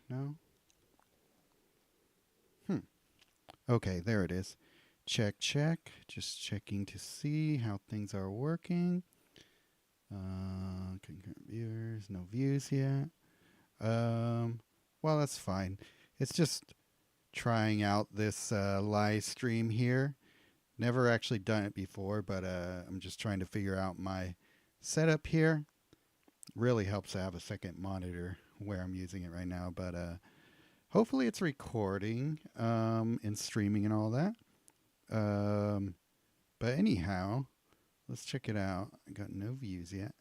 No? Hmm. Okay, there it is. Check, check. Just checking to see how things are working. Concurrent viewers, no views yet. Um, well, that's fine. It's just trying out this live stream here. Never actually done it before, but I'm just trying to figure out my setup here. Really helps to have a second monitor where I'm using it right now, but hopefully it's recording and streaming and all that. Um, but anyhow, let's check it out. I got no views yet,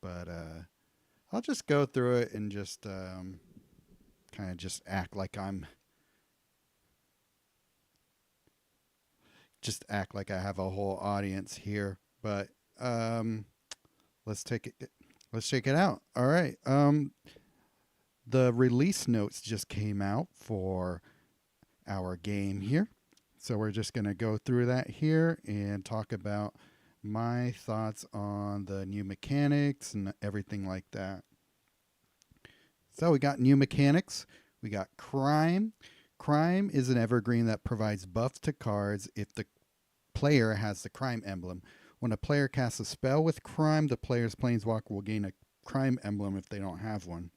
but I'll just go through it and just kind of just act like I have a whole audience here. But um, let's take it. Let's check it out. All right. The release notes just came out for our game here. So we're just going to go through that here and talk about my thoughts on the new mechanics and everything like that. So we got new mechanics. We got crime. Crime is an evergreen that provides buffs to cards if the player has the crime emblem. When a player casts a spell with crime, the player's planeswalker will gain a crime emblem if they don't have one.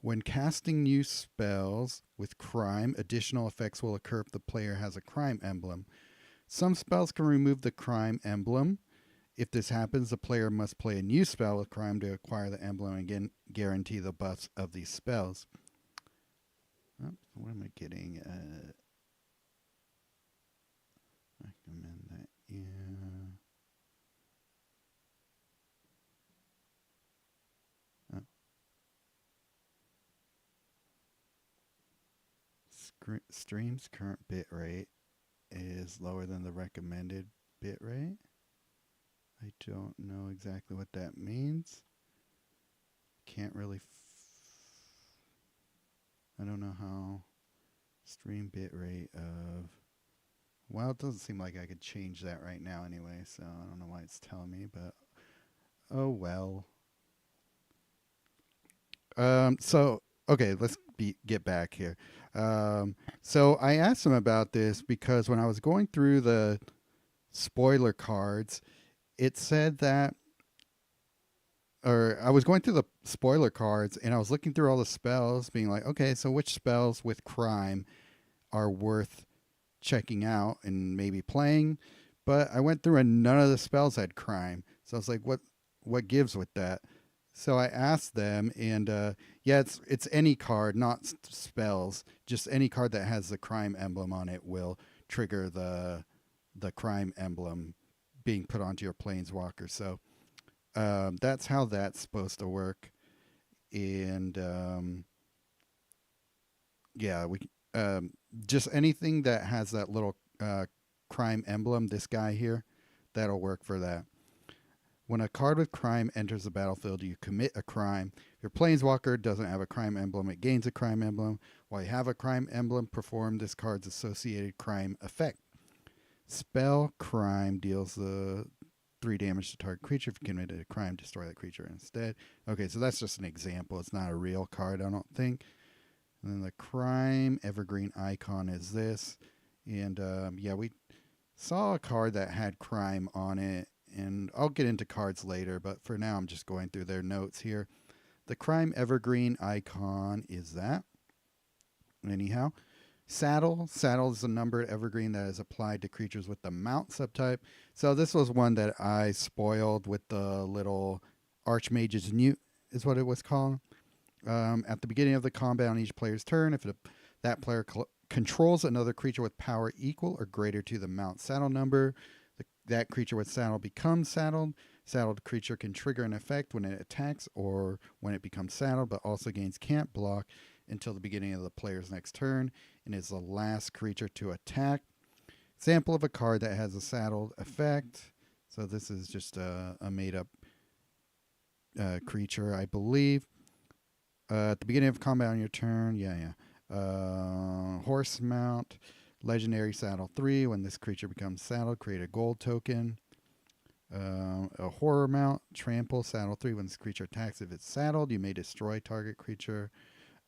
When casting new spells with crime, additional effects will occur if the player has a crime emblem. Some spells can remove the crime emblem. If this happens, the player must play a new spell with crime to acquire the emblem and again guarantee the buffs of these spells. Oh, what am I getting? Recommend that. Yeah. Oh. Stream's current bit rate is lower than the recommended bit rate. I don't know exactly what that means. Can't really. I don't know how stream bit rate of. Well, it doesn't seem like I could change that right now anyway, so I don't know why it's telling me, but oh well. So okay, get back here. So I asked him about this because when I was going through the spoiler cards, it said that, or I was going through the spoiler cards and I was looking through all the spells, being like, okay, so which spells with crime are worth checking out and maybe playing? But I went through and none of the spells had crime, so I was like, what gives with that? So I asked them, and yeah, it's any card, not spells. Just any card that has the crime emblem on it will trigger the crime emblem being put onto your planeswalker. So that's how that's supposed to work. And yeah, we just anything that has that little crime emblem. This guy here, that'll work for that. When a card with crime enters the battlefield, you commit a crime. If your planeswalker doesn't have a crime emblem, it gains a crime emblem. While you have a crime emblem, perform this card's associated crime effect. Spell crime deals the 3 damage to target creature. If you committed a crime, destroy that creature instead. Okay, so that's just an example. It's not a real card, I don't think. And then the crime evergreen icon is this. And yeah, we saw a card that had crime on it, and I'll get into cards later, but for now I'm just going through their notes here. The crime evergreen icon is that. Anyhow, saddle is a numbered evergreen that is applied to creatures with the mount subtype. So this was one that I spoiled with the little Archmage's Newt is what it was called. At the beginning of the combat on each player's turn, if that player controls another creature with power equal or greater to the mount saddle number, that creature with saddle becomes saddled. Saddled creature can trigger an effect when it attacks or when it becomes saddled, but also gains can't block until the beginning of the player's next turn and is the last creature to attack. Sample of a card that has a saddled effect. So this is just a made up creature, I believe. At the beginning of combat on your turn, horse mount, legendary saddle 3. When this creature becomes saddled, create a gold token. A horror mount, trample, saddle 3. When this creature attacks, if it's saddled, you may destroy target creature.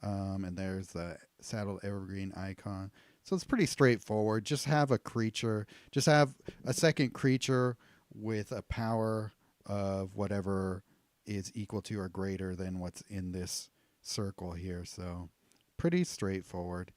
And there's the saddled evergreen icon. So it's pretty straightforward. Just have a creature, just have a second creature with a power of whatever is equal to or greater than what's in this circle here. So pretty straightforward.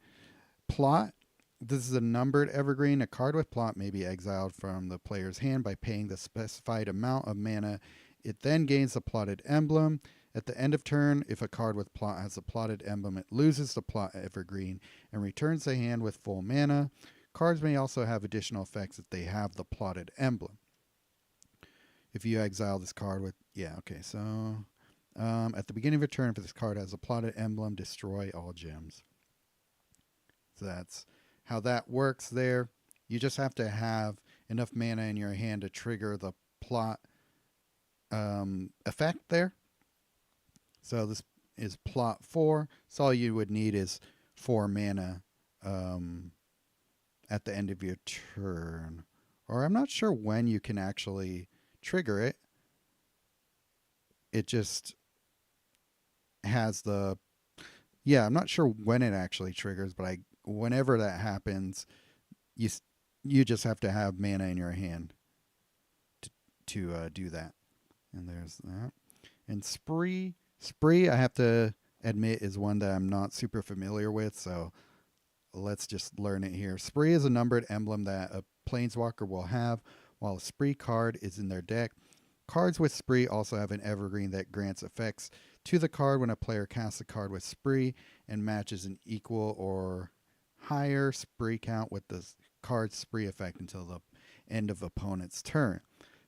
Plot. This is a numbered evergreen. A card with plot may be exiled from the player's hand by paying the specified amount of mana. It then gains the plotted emblem. At the end of turn, if a card with plot has a plotted emblem, it loses the plot evergreen and returns the hand with full mana. Cards may also have additional effects if they have the plotted emblem. If you exile this card with, yeah, okay, so at the beginning of your turn, if this card has a plotted emblem, destroy all gems. So that's how that works there. You just have to have enough mana in your hand to trigger the plot effect there. So this is plot 4. So all you would need is 4 mana at the end of your turn. Or I'm not sure when you can actually trigger it. It just has the... Yeah, I'm not sure when it actually triggers, but whenever that happens, you just have to have mana in your hand to do that. And there's that. And Spree, I have to admit, is one that I'm not super familiar with, so let's just learn it here. Spree is a numbered emblem that a planeswalker will have while a Spree card is in their deck. Cards with Spree also have an evergreen that grants effects to the card when a player casts a card with Spree and matches an equal or higher Spree count with the card's Spree effect until the end of opponent's turn.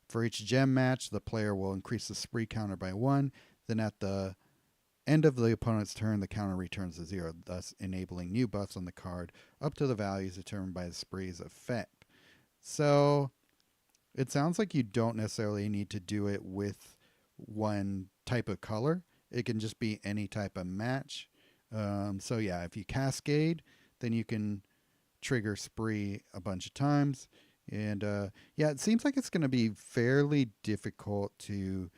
For each gem match, the player will increase the Spree counter by 1. Then at the end of the opponent's turn, the counter returns to 0, thus enabling new buffs on the card up to the values determined by the Spree's effect. So it sounds like you don't necessarily need to do it with one type of color. It can just be any type of match. So yeah, if you cascade, then you can trigger Spree a bunch of times. And yeah, it seems like it's going to be fairly difficult to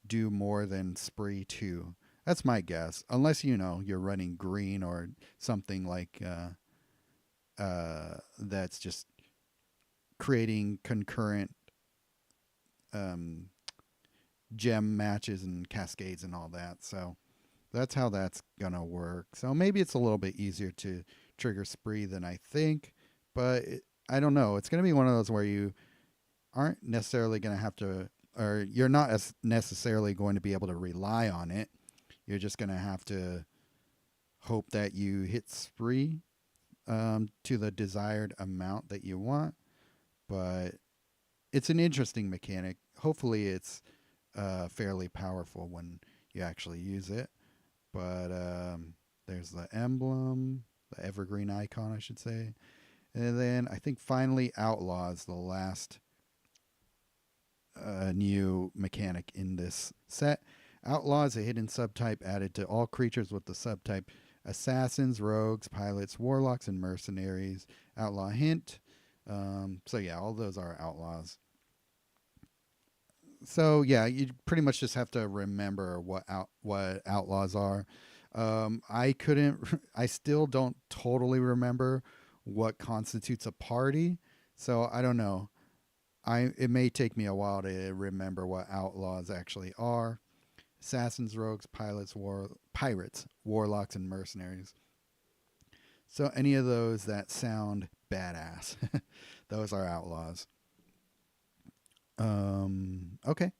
do more than Spree 2. That's my guess. Unless, you're running green or something like that's just creating concurrent gem matches and cascades and all that. So that's how that's going to work. So maybe it's a little bit easier to trigger Spree than I think. But I don't know. It's going to be one of those where you aren't necessarily going to have to, or you're not as necessarily going to be able to rely on it. You're just going to have to hope that you hit Spree to the desired amount that you want. But it's an interesting mechanic. Hopefully it's fairly powerful when you actually use it. But there's the emblem, the evergreen icon, I should say. And then I think finally Outlaws, the last new mechanic in this set. Outlaw is a hidden subtype added to all creatures with the subtype Assassins, Rogues, Pilots, Warlocks, and Mercenaries. Outlaw hint. So yeah, all those are outlaws. So yeah, you pretty much just have to remember what outlaws are. I still don't totally remember what constitutes a party, so I don't know. It may take me a while to remember what outlaws actually are. Assassins, rogues, pirates, warlocks, and mercenaries. So any of those that sound badass, those are outlaws. Okay.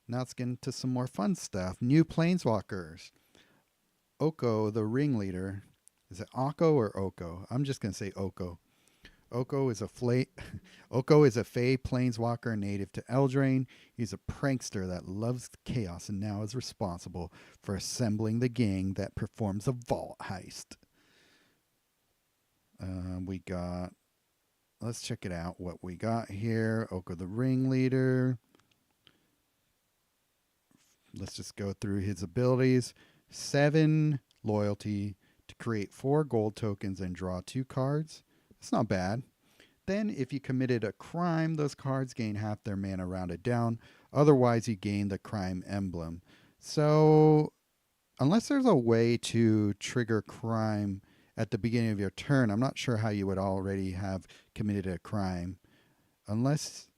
Now let's get into some more fun stuff. New planeswalkers. Oko, the ringleader. Is it Oko or Oko? I'm just gonna say Oko. Oko is a Oko is a Fey planeswalker native to Eldraine. He's a prankster that loves chaos and now is responsible for assembling the gang that performs a vault heist. We got... Let's check it out, what we got here. Oko the ringleader. Let's just go through his abilities. 7 loyalty to create 4 gold tokens and draw 2 cards. It's not bad. Then, if you committed a crime, those cards gain half their mana rounded down. Otherwise, you gain the crime emblem. So, unless there's a way to trigger crime at the beginning of your turn, I'm not sure how you would already have committed a crime. Unless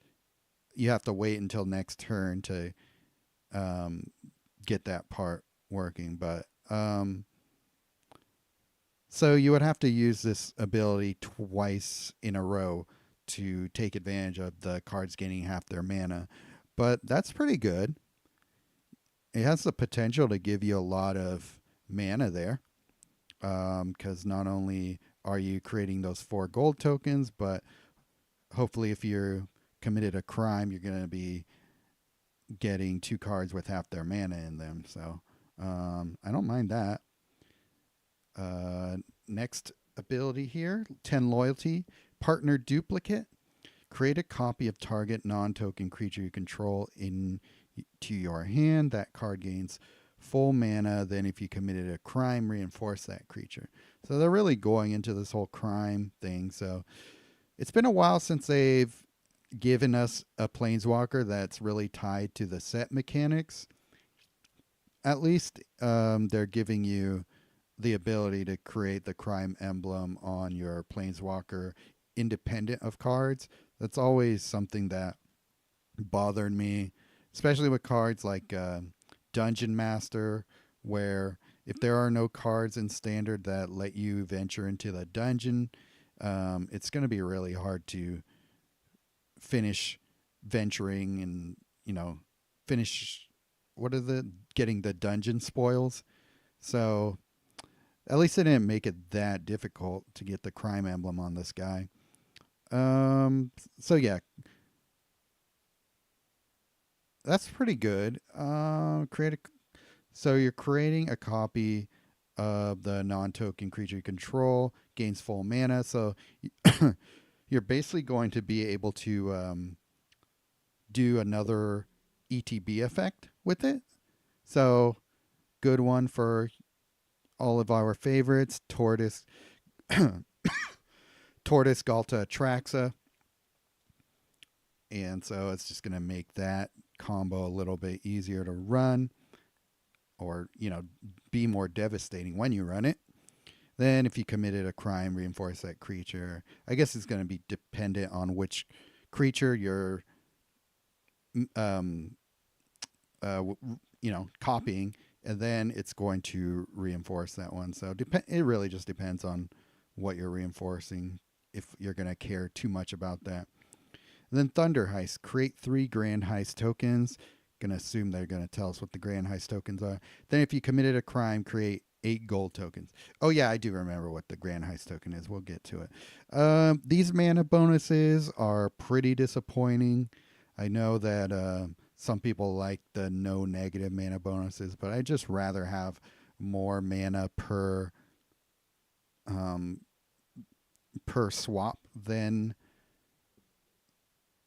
you have to wait until next turn to um, get that part working. But so you would have to use this ability twice in a row to take advantage of the cards gaining half their mana. But that's pretty good. It has the potential to give you a lot of mana there. Because not only are you creating those 4 gold tokens, but hopefully if you're committed a crime, you're going to be getting 2 cards with half their mana in them. So I don't mind that. Next ability here, 10 loyalty, partner duplicate. Create a copy of target non-token creature you control into your hand. That card gains full mana. Then if you committed a crime, reinforce that creature. So they're really going into this whole crime thing. So it's been a while since they've given us a planeswalker that's really tied to the set mechanics. At least they're giving you the ability to create the crime emblem on your planeswalker independent of cards. That's always something that bothered me, especially with cards like Dungeon Master, where if there are no cards in standard that let you venture into the dungeon, it's going to be really hard to finish venturing and, finish getting the dungeon spoils. So at least they didn't make it that difficult to get the crime emblem on this guy. So yeah, that's pretty good. So you're creating a copy of the non-token creature you control, gains full mana. So you're basically going to be able to do another ETB effect with it. So good one for all of our favorites, Tortoise, Galta, Traxa. And so it's just going to make that combo a little bit easier to run, or, be more devastating when you run it. Then if you committed a crime, reinforce that creature. I guess it's going to be dependent on which creature you're copying, and then it's going to reinforce that one. So it really just depends on what you're reinforcing, if you're going to care too much about that. And then Thunder Heist, create 3 Grand Heist tokens. Going to assume they're going to tell us what the Grand Heist tokens are. Then if you committed a crime, create 8 gold tokens. Oh yeah, I do remember what the Grand Heist token is. We'll get to it. These mana bonuses are pretty disappointing. I know that some people like the no negative mana bonuses, but I just rather have more mana per swap than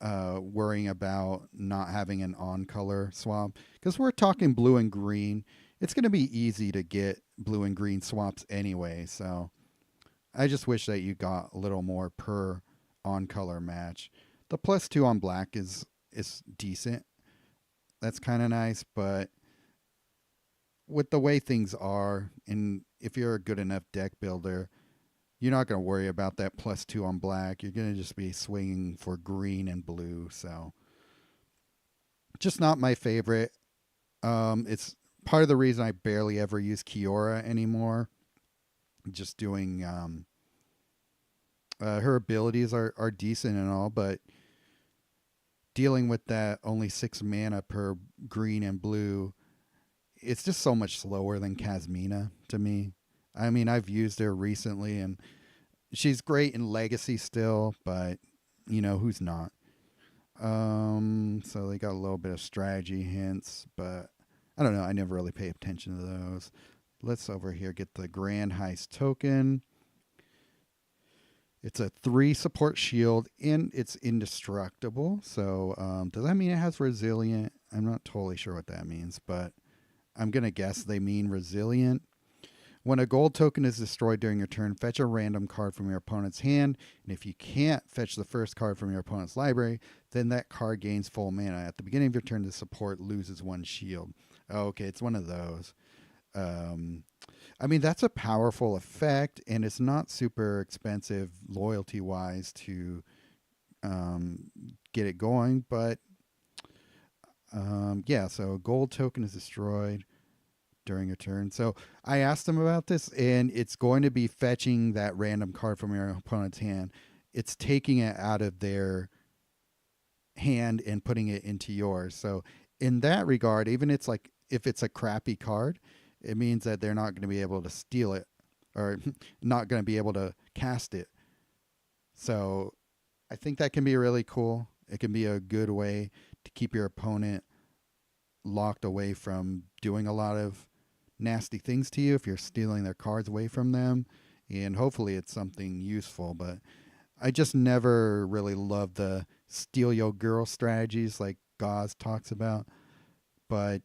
worrying about not having an on-color swap. Because we're talking blue and green. It's going to be easy to get blue and green swaps anyway. So I just wish that you got a little more per on-color match. The +2 on black is decent. That's kind of nice, but with the way things are, and if you're a good enough deck builder, you're not going to worry about that +2 on black. You're going to just be swinging for green and blue. So just not my favorite. It's part of the reason I barely ever use Kiora anymore. Just doing her abilities are decent and all, but dealing with that only 6 mana per green and blue, it's just so much slower than Kasmina to me. I mean, I've used her recently, and she's great in Legacy still, but, who's not? So they got a little bit of strategy hints, but I don't know. I never really pay attention to those. Let's over here get the Grand Heist token. It's a 3 support shield, and it's indestructible. So does that mean it has resilient? I'm not totally sure what that means, but I'm going to guess they mean resilient. When a gold token is destroyed during your turn, fetch a random card from your opponent's hand. And if you can't fetch the first card from your opponent's library, then that card gains full mana. At the beginning of your turn, the support loses 1 shield. Okay, it's one of those. Um, I mean, that's a powerful effect, and it's not super expensive loyalty wise to um, get it going. But yeah, so a gold token is destroyed during a turn. So I asked them about this, and it's going to be fetching that random card from your opponent's hand. It's taking it out of their hand and putting it into yours. So in that regard, even it's like if it's a crappy card, it means that they're not going to be able to steal it or not going to be able to cast it. So I think that can be really cool. It can be a good way to keep your opponent locked away from doing a lot of nasty things to you if you're stealing their cards away from them. And hopefully it's something useful. But I just never really loved the steal your girl strategies like Gauze talks about. But,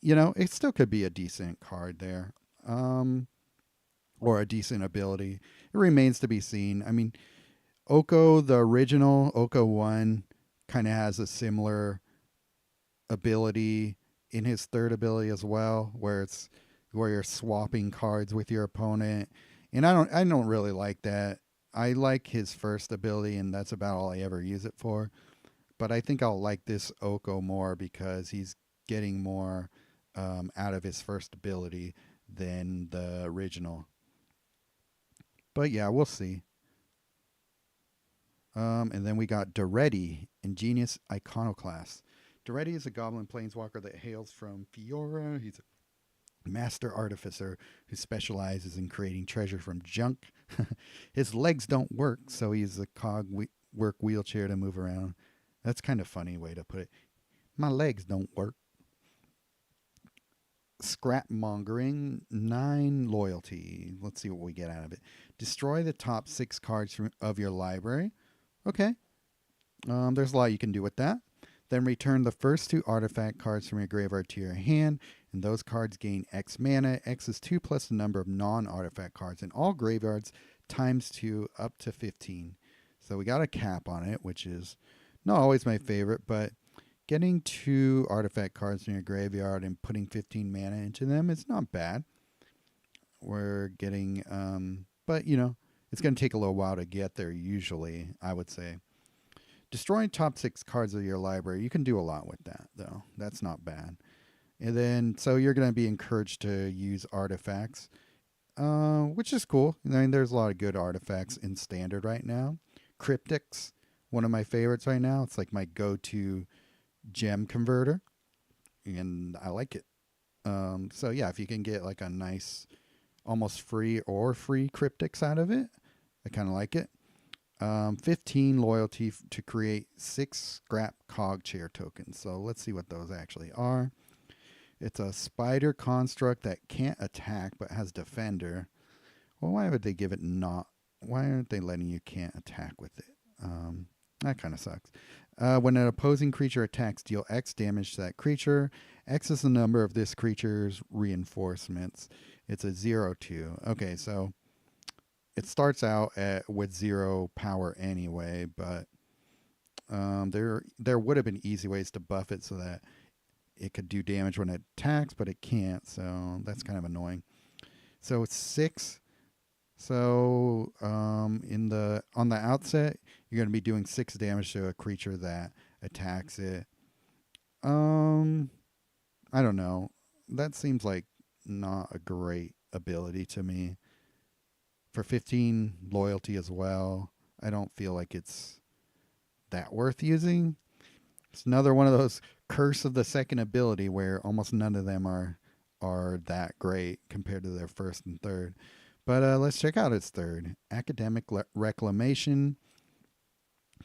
you know, it still could be a decent card there. Or a decent ability. It remains to be seen. I mean, Oko, the original Oko 1, kind of has a similar ability in his third ability as well, where you're swapping cards with your opponent. And I don't really like that. I like his first ability, and that's about all I ever use it for. But I think I'll like this Oko more because he's getting more out of his first ability than the original. But yeah, we'll see. And then we got Duretti, Ingenious Iconoclast. Duretti is a goblin planeswalker that hails from Fiora. He's a master artificer who specializes in creating treasure from junk. His legs don't work, so he's a work wheelchair to move around. That's kind of funny way to put it. My legs don't work. Scrap mongering, 9 loyalty. Let's see what we get out of it. Destroy the top 6 cards of your library. Okay. There's a lot you can do with that. Then return the first 2 artifact cards from your graveyard to your hand, and those cards gain X mana. X is 2 plus the number of non-artifact cards in all graveyards times 2 up to 15. So we got a cap on it, which is not always my favorite, but getting 2 artifact cards in your graveyard and putting 15 mana into them is not bad. We're getting, but you know, it's going to take a little while to get there usually, I would say. Destroying top 6 cards of your library, you can do a lot with that, though. That's not bad. And then, so you're going to be encouraged to use artifacts, which is cool. I mean, there's a lot of good artifacts in Standard right now. Cryptics, one of my favorites right now. It's like my go-to gem converter, and I like it. So yeah, if you can get like a nice, almost free or free cryptics out of it, I kind of like it. 15 loyalty to create 6 scrap cog chair tokens. So let's see what those actually are. It's a spider construct that can't attack but has defender. Well, why would they give it not? Why aren't they letting you can't attack with it? That kind of sucks. When an opposing creature attacks, deal X damage to that creature. X is the number of this creature's reinforcements. It's a 0/2. Okay, so it starts out with 0 power anyway, but there would have been easy ways to buff it so that it could do damage when it attacks, but it can't. So that's kind of annoying. So it's 6. So on the outset, you're going to be doing 6 damage to a creature that attacks it. I don't know. That seems like not a great ability to me. For 15 loyalty as well, I don't feel like it's that worth using. It's another one of those curse of the second ability where almost none of them are that great compared to their first and third. But let's check out its third. Academic Reclamation,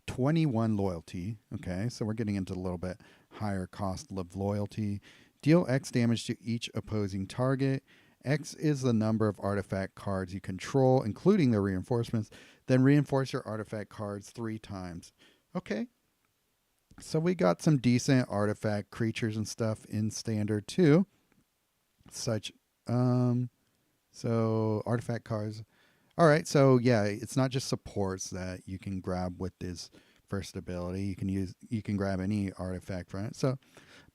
21 loyalty. Okay, so we're getting into a little bit higher cost of loyalty. Deal X damage to each opposing target. X is the number of artifact cards you control, including their reinforcements. Then reinforce your artifact cards 3 times. Okay. So we got some decent artifact creatures and stuff in Standard too. Such, so artifact cards. All right, so yeah, it's not just supports that you can grab with this first ability. You can grab any artifact from it. So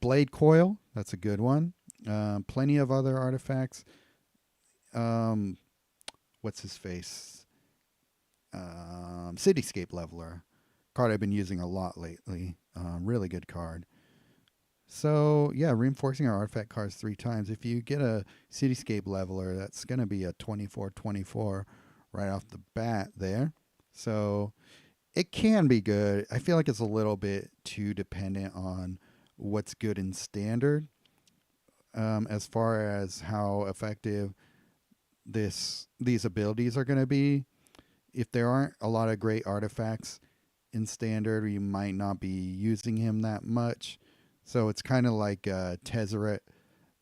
Blade Coil, that's a good one. Plenty of other artifacts. Um, what's his face? Cityscape Leveler. Card I've been using a lot lately. Really good card. So yeah, reinforcing our artifact cards 3 times. If you get a Cityscape Leveler, that's going to be a 24/24 right off the bat there. So it can be good. I feel like it's a little bit too dependent on what's good in standard, as far as how effective these abilities are going to be. If there aren't a lot of great artifacts in standard, you might not be using him that much. So it's kind of like Tezzeret,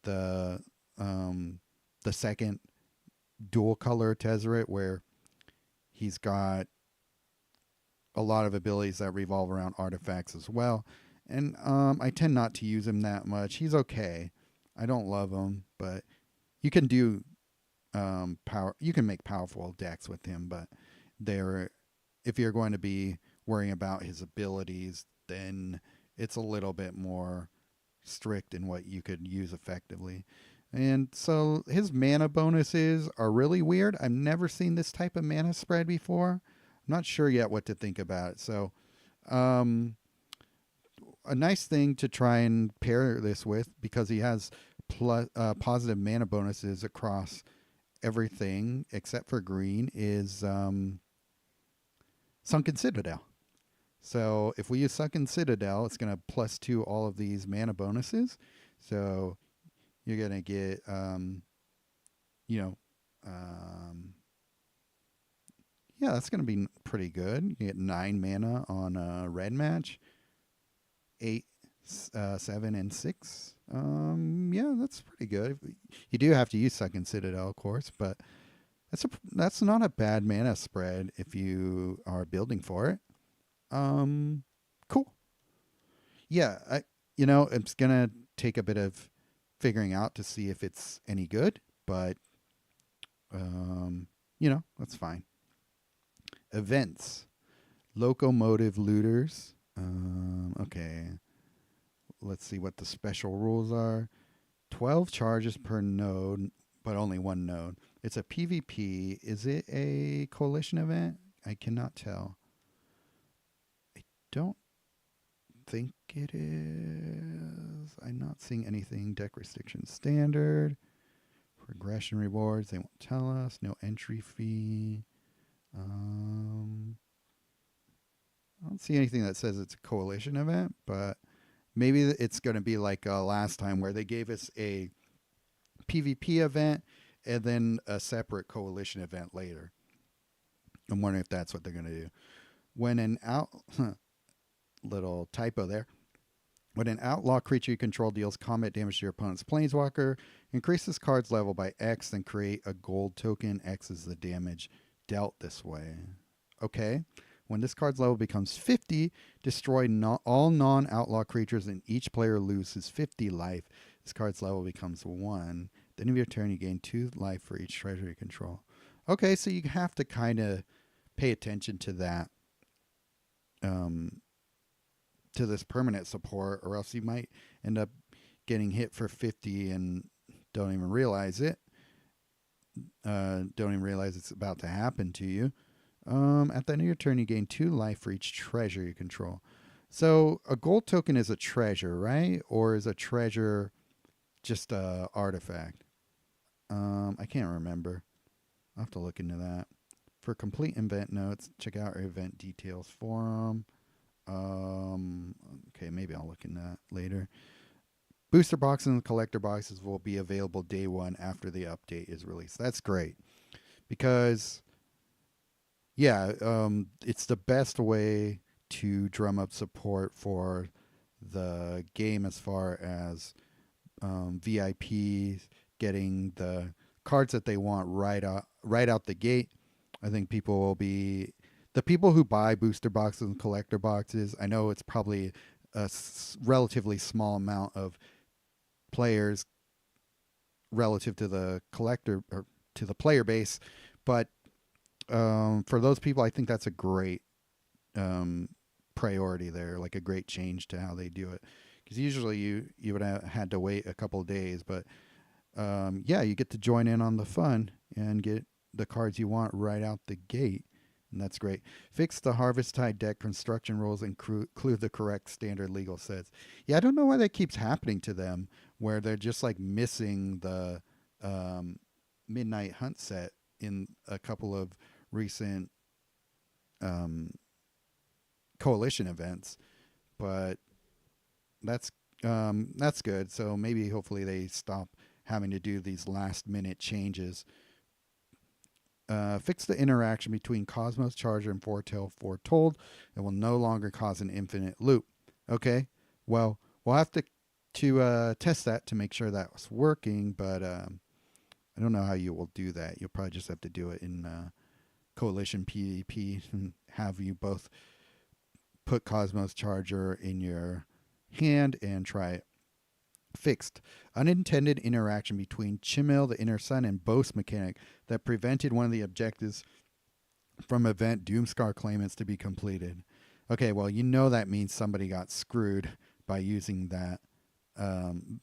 the um, the second dual color Tezzeret, where he's got a lot of abilities that revolve around artifacts as well. And I tend not to use him that much. He's okay. I don't love him, but you can do power. You can make powerful decks with him, but there, if you're going to be worrying about his abilities, then it's a little bit more strict in what you could use effectively. And so his mana bonuses are really weird. I've never seen this type of mana spread before. I'm not sure yet what to think about it. So, um, a nice thing to try and pair this with, because he has positive mana bonuses across everything except for green, is Sunken Citadel. So if we use Sunken Citadel, it's going to +2 all of these mana bonuses. So you're going to get, you know, yeah, that's going to be pretty good. You get 9 mana on a red match, 8, 7, and 6. Yeah, that's pretty good. You do have to use Sunken Citadel, of course, but that's not a bad mana spread if you are building for it. Cool. Yeah, it's gonna take a bit of figuring out to see if it's any good, but that's fine. Events, locomotive looters. Okay, let's see what the special rules are. 12 charges per node, but only one node. It's a PvP. Is it a coalition event? I cannot tell. I don't think it is. I'm not seeing anything. Deck restriction standard. Progression rewards. They won't tell us. No entry fee. I don't see anything that says it's a coalition event, but maybe it's going to be like last time where they gave us a PvP event and then a separate coalition event later. I'm wondering if that's what they're going to do. When an little typo there. When an outlaw creature you control deals combat damage to your opponent's planeswalker, increase this card's level by X, then create a gold token. X is the damage dealt this way. Okay. When this card's level becomes 50, destroy all non-outlaw creatures and each player loses 50 life. This card's level becomes 1. At the end of your turn, you gain 2 life for each treasure you control. Okay, so you have to kind of pay attention to that, to this permanent support, or else you might end up getting hit for 50 and don't even realize it. Don't even realize it's about to happen to you. At the end of your turn, you gain 2 life for each treasure you control. So a gold token is a treasure, right? Or is a treasure just a artifact? I can't remember. I'll have to look into that. For complete event notes, check out our event details forum. Okay, maybe I'll look into that later. Booster boxes and collector boxes will be available day 1 after the update is released. That's great, because it's the best way to drum up support for the game, as far as VIPs getting the cards that they want right out the gate. I think the people who buy booster boxes and collector boxes, I know it's probably a relatively small amount of players relative to the collector or to the player base, but for those people, I think that's a great priority there, like a great change to how they do it. because usually you would have had to wait a couple of days, but yeah, you get to join in on the fun and get the cards you want right out the gate. And that's great. Fix the Harvest Tide deck construction rules and include the correct standard legal sets. Yeah, I don't know why that keeps happening to them, where they're just like missing the um, Midnight Hunt set in a couple of recent um, coalition events. But that's good. So maybe hopefully they stop having to do these last minute changes. Fix the interaction between Cosmos Charger and Foretell Foretold. It will no longer cause an infinite loop. Okay, well we'll have to test that to make sure that's working, but I don't know how you will do that. You'll probably just have to do it in Coalition PvP and have you both put Cosmos Charger in your hand and try it. Fixed. Unintended interaction between Chimil, the Inner Sun, and Boast mechanic that prevented one of the objectives from event Doomscar claimants to be completed. Okay, well, you know that means somebody got screwed by using that,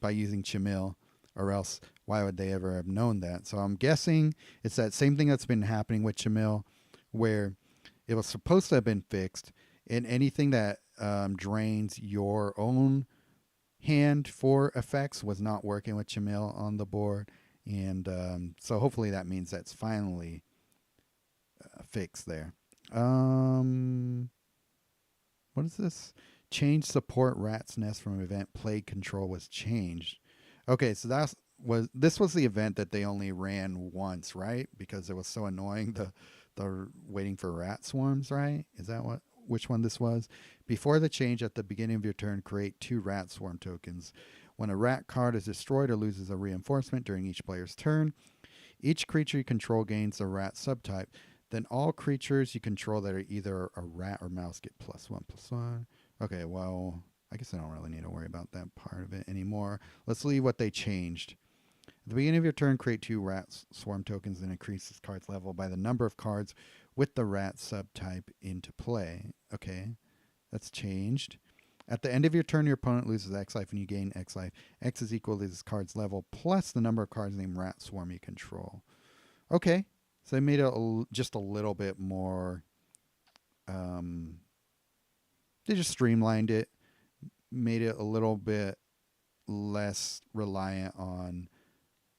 by using Chimil, or else why would they ever have known that? So I'm guessing it's that same thing that's been happening with Chimil, where it was supposed to have been fixed, and anything that drains your own hand for effects was not working with Chimil on the board. And so hopefully that means that's finally fixed there. What is this? Change support Rat's Nest from event Plague Control was changed. Okay, so this was the event that they only ran once, right? Because it was so annoying the waiting for rat swarms, right? Is that which one this was? Before the change, at the beginning of your turn, create 2 rat swarm tokens. When a rat card is destroyed or loses a reinforcement during each player's turn, each creature you control gains a rat subtype. Then all creatures you control that are either a rat or mouse get +1/+1. Okay, well, I guess I don't really need to worry about that part of it anymore. Let's leave what they changed. At the beginning of your turn, create 2 rat swarm tokens and increase this card's level by the number of cards with the rat subtype into play. Okay, that's changed. At the end of your turn, your opponent loses X life and you gain X life. X is equal to this card's level plus the number of cards named Rat Swarm you control. Okay, so they made it just a little bit more. They just streamlined it, made it a little bit less reliant on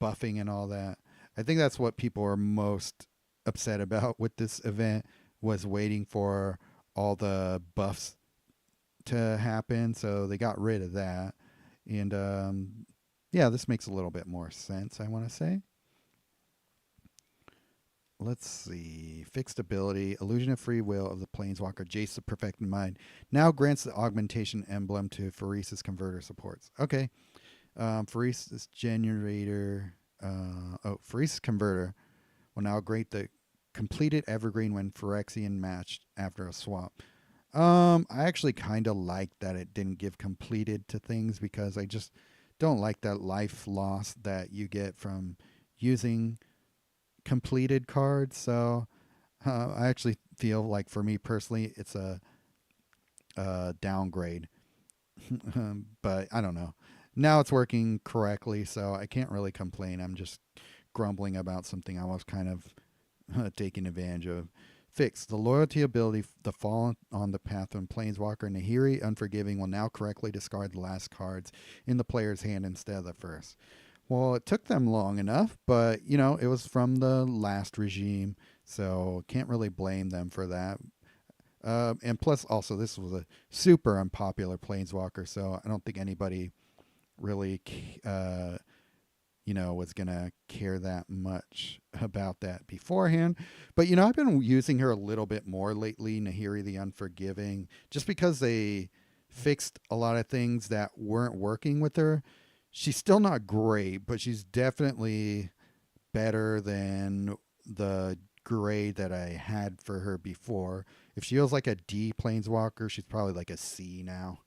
buffing and all that. I think that's what people are most upset about with this event, was waiting for all the buffs to happen, so they got rid of that. And yeah, this makes a little bit more sense, I want to say. Let's see. Fixed ability. Illusion of Free Will of the Planeswalker Jace the Perfected Mind now grants the augmentation emblem to Phyresis Converter supports. Okay. Phyresis Generator. Phyresis Converter will now grant the completed Evergreen when Phyrexian matched after a swap. I actually kind of like that it didn't give completed to things, because I just don't like that life loss that you get from using completed cards. So I actually feel like, for me personally, it's a downgrade. But I don't know. Now it's working correctly, so I can't really complain. I'm just grumbling about something I was kind of taking advantage of. Fix the loyalty ability. The Fall on the Path of Planeswalker Nahiri Unforgiving will now correctly discard the last cards in the player's hand instead of the first. Well, it took them long enough, but it was from the last regime, so can't really blame them for that. And plus, also, this was a super unpopular Planeswalker, so I don't think anybody really was going to care that much about that beforehand. But, I've been using her a little bit more lately, Nahiri the Unforgiving, just because they fixed a lot of things that weren't working with her. She's still not great, but she's definitely better than the grade that I had for her before. If she was like a D Planeswalker, she's probably like a C now.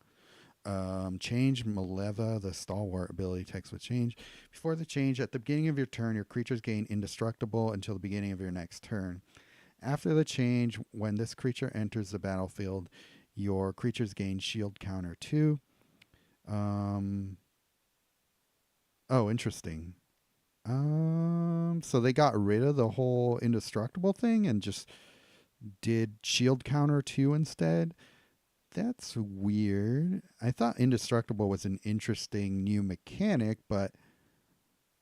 Change Maleva, the stalwart ability text with change. Before the change, at the beginning of your turn, your creatures gain indestructible until the beginning of your next turn. After the change, when this creature enters the battlefield, your creatures gain shield counter 2. Um, oh, interesting. So they got rid of the whole indestructible thing and just did shield counter 2 instead. That's weird. I thought indestructible was an interesting new mechanic, but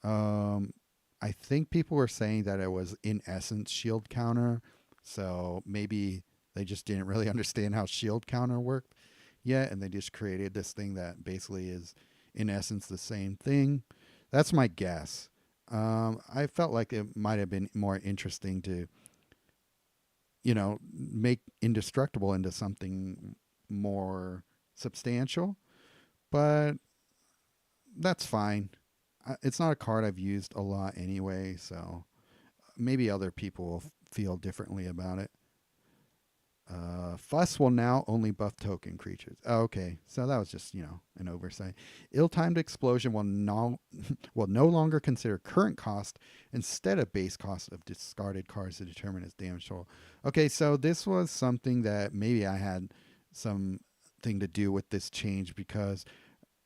um, I think people were saying that it was in essence shield counter. So maybe they just didn't really understand how shield counter worked yet, and they just created this thing that basically is in essence the same thing. That's my guess. I felt like it might have been more interesting to, make indestructible into something more substantial, but that's fine. It's not a card I've used a lot anyway, so maybe other people will feel differently about it. Fuss will now only buff token creatures. Oh, okay, so that was just an oversight. Ill-timed explosion will will no longer consider current cost instead of base cost of discarded cards to determine its damage total. Okay, so this was something that maybe I had something to do with this change because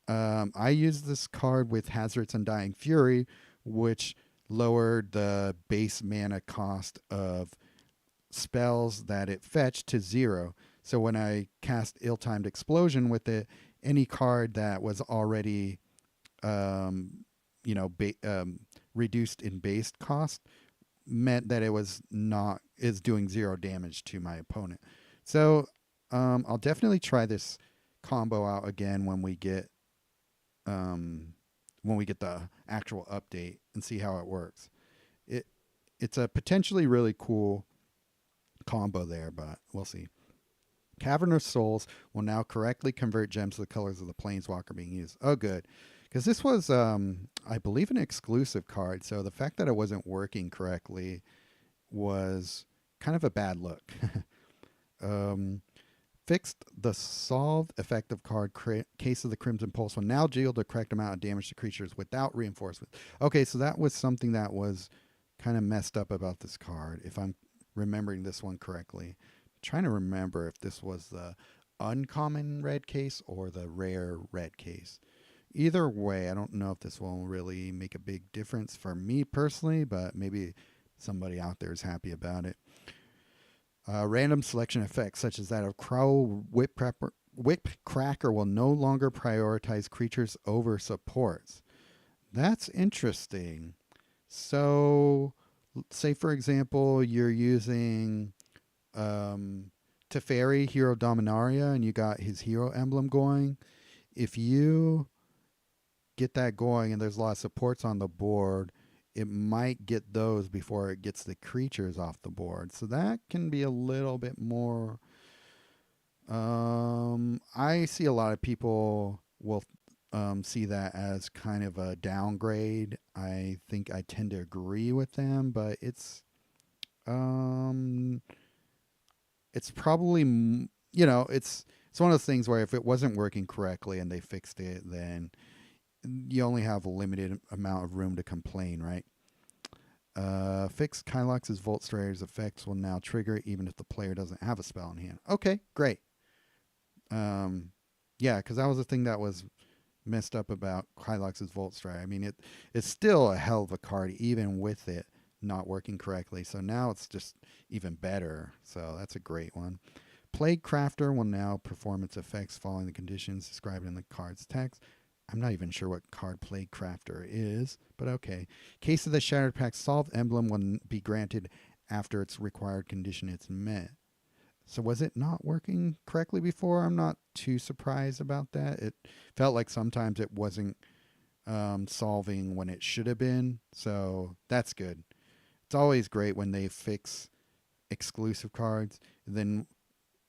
I used this card with Hazard's Undying Fury, which lowered the base mana cost of spells that it fetched to 0. So when I cast Ill-Timed Explosion with it, any card that was already, um, reduced in base cost meant that it was not is doing 0 damage to my opponent. So I'll definitely try this combo out again um, when we get the actual update and see how it works. It it's a potentially really cool combo there, but we'll see. Cavern of Souls will now correctly convert gems to the colors of the planeswalker being used. Oh, good. Because this was, I believe, an exclusive card. So the fact that it wasn't working correctly was kind of a bad look. um, Fixed the solved effective card Case of the Crimson Pulse will now deal the correct amount of damage to creatures without reinforcement. Okay, so that was something that was kind of messed up about this card, if I'm remembering this one correctly. I'm trying to remember if this was the uncommon red case or the rare red case. Either way, I don't know if this will really make a big difference for me personally, but maybe somebody out there is happy about it. Random selection effects, such as that of Crow Whip Cracker, will no longer prioritize creatures over supports. That's interesting. So, say for example, you're using Teferi, Hero Dominaria, and you got his hero emblem going. If you get that going and there's a lot of supports on the board, it might get those before it gets the creatures off the board. So that can be a little bit more. I see a lot of people will see that as kind of a downgrade. I think I tend to agree with them, but um, it's probably it's one of those things where if it wasn't working correctly and they fixed it, then you only have a limited amount of room to complain, right? Fixed Kylox's Volt Strayer's effects will now trigger even if the player doesn't have a spell in hand. Okay, great. Yeah, because that was the thing that was messed up about Kylox's Volt Strayer. I mean, it's still a hell of a card even with it not working correctly. So now it's just even better. So that's a great one. Plague Crafter will now perform its effects following the conditions described in the card's text. I'm not even sure what card Plague Crafter is, but okay. Case of the Shattered Pack solved emblem will be granted after its required condition is met. So was it not working correctly before? I'm not too surprised about that. It felt like sometimes it wasn't solving when it should have been. So that's good. It's always great when they fix exclusive cards. Then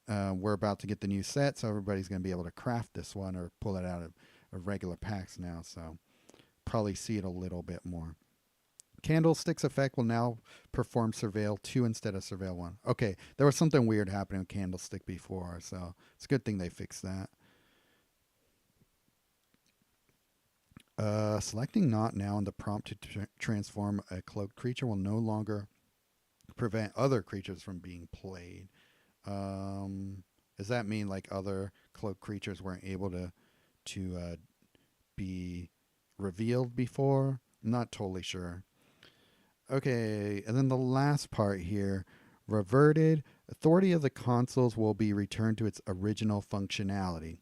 we're about to get the new set, so everybody's going to be able to craft this one or pull it out of regular packs now. So probably see it a little bit more. Candlestick's effect will now perform Surveil 2 instead of Surveil 1. Okay, there was something weird happening with Candlestick before, so it's a good thing they fixed that. Selecting Not Now in the prompt to transform a cloaked creature will no longer prevent other creatures from being played. Does that mean like other cloaked creatures weren't able to to be revealed before. I'm not totally sure. Okay, and then the last part here, reverted. Authority of the consoles will be returned to its original functionality.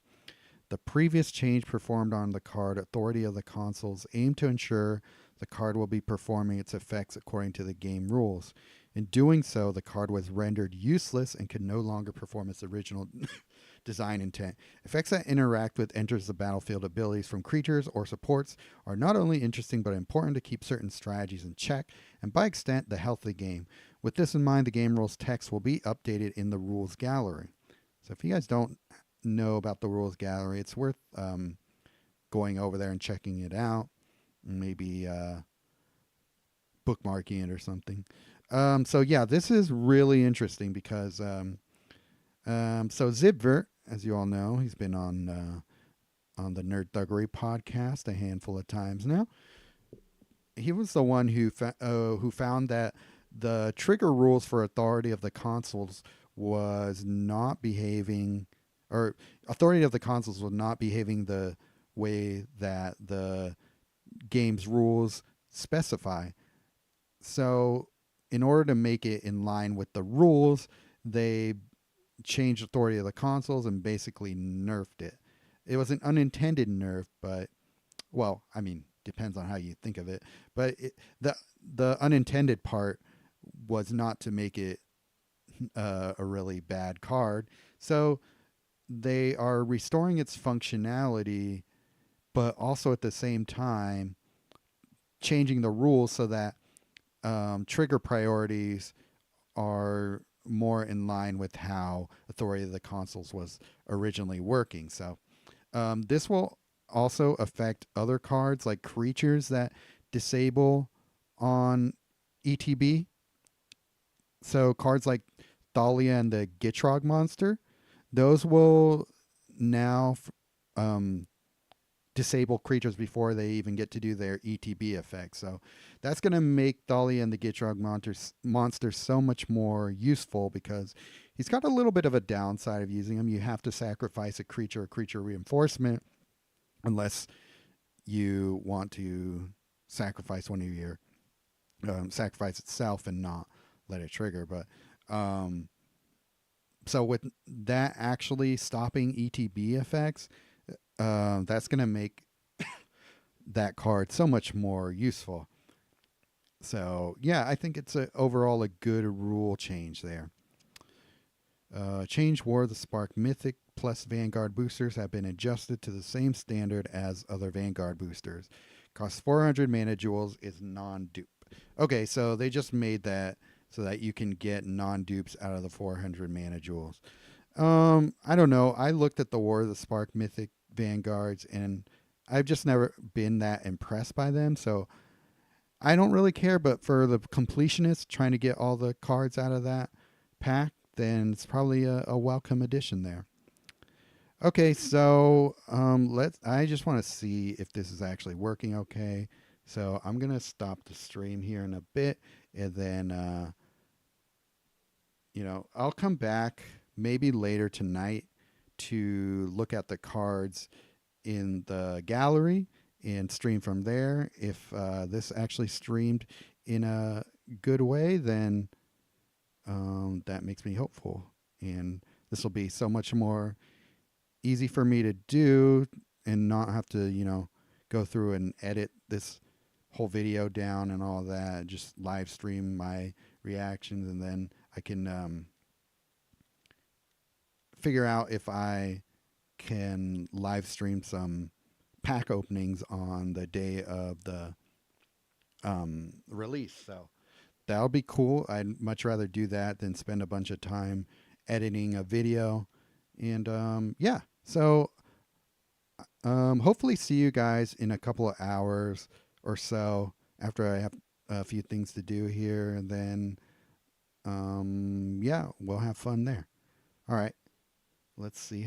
The previous change performed on the card, authority of the consoles, aimed to ensure the card will be performing its effects according to the game rules. In doing so, the card was rendered useless and could no longer perform its original design intent. Effects that interact with enters the battlefield abilities from creatures or supports are not only interesting but important to keep certain strategies in check and by extent the health of the game. With this in mind, the game rules text will be updated in the rules gallery. So if you guys don't know about the rules gallery, it's worth going over there and checking it out. Maybe bookmarking it or something. So yeah, this is really interesting because so Zibvert, as you all know, he's been on the Nerd Thuggery podcast a handful of times now. He was the one who found that the trigger rules for authority of the consoles was not behaving, or authority of the consoles was not behaving the way that the game's rules specify. So, in order to make it in line with the rules, they changed authority of the consoles and basically nerfed it. It was an unintended nerf, but well, I mean, depends on how you think of it. But the unintended part was not to make it a really bad card. So they are restoring its functionality, but also at the same time changing the rules so that trigger priorities are more in line with how authority of the consoles was originally working. So this will also affect other cards like creatures that disable on ETB. So cards like Thalia and the Gitrog monster, those will now disable creatures before they even get to do their ETB effect. So that's going to make Thalia and the Gitrog monster so much more useful because he's got a little bit of a downside of using him. You have to sacrifice a creature reinforcement unless you want to sacrifice one of your sacrifice itself and not let it trigger. But so with that actually stopping ETB effects, that's going to make that card so much more useful. So yeah, I think it's overall a good rule change there. Change War of the Spark Mythic plus Vanguard boosters have been adjusted to the same standard as other Vanguard boosters. Costs 400 mana jewels, is non-dupe. Okay, so they just made that so that you can get non-dupes out of the 400 mana jewels. I don't know. I looked at the War of the Spark Mythic Vanguards and I've just never been that impressed by them. So I don't really care, but for the completionist trying to get all the cards out of that pack, then it's probably a welcome addition there. Okay, so I just want to see if this is actually working okay. So I'm gonna stop the stream here in a bit, and then I'll come back maybe later tonight to look at the cards in the gallery and stream from there. If this actually streamed in a good way, then that makes me hopeful. And this will be so much more easy for me to do and not have to, go through and edit this whole video down and all that. Just live stream my reactions, and then I can figure out if I can live stream some pack openings on the day of the release. So that'll be cool. I'd much rather do that than spend a bunch of time editing a video. And yeah, so hopefully see you guys in a couple of hours or so after I have a few things to do here. And then, yeah, we'll have fun there. All right. Let's see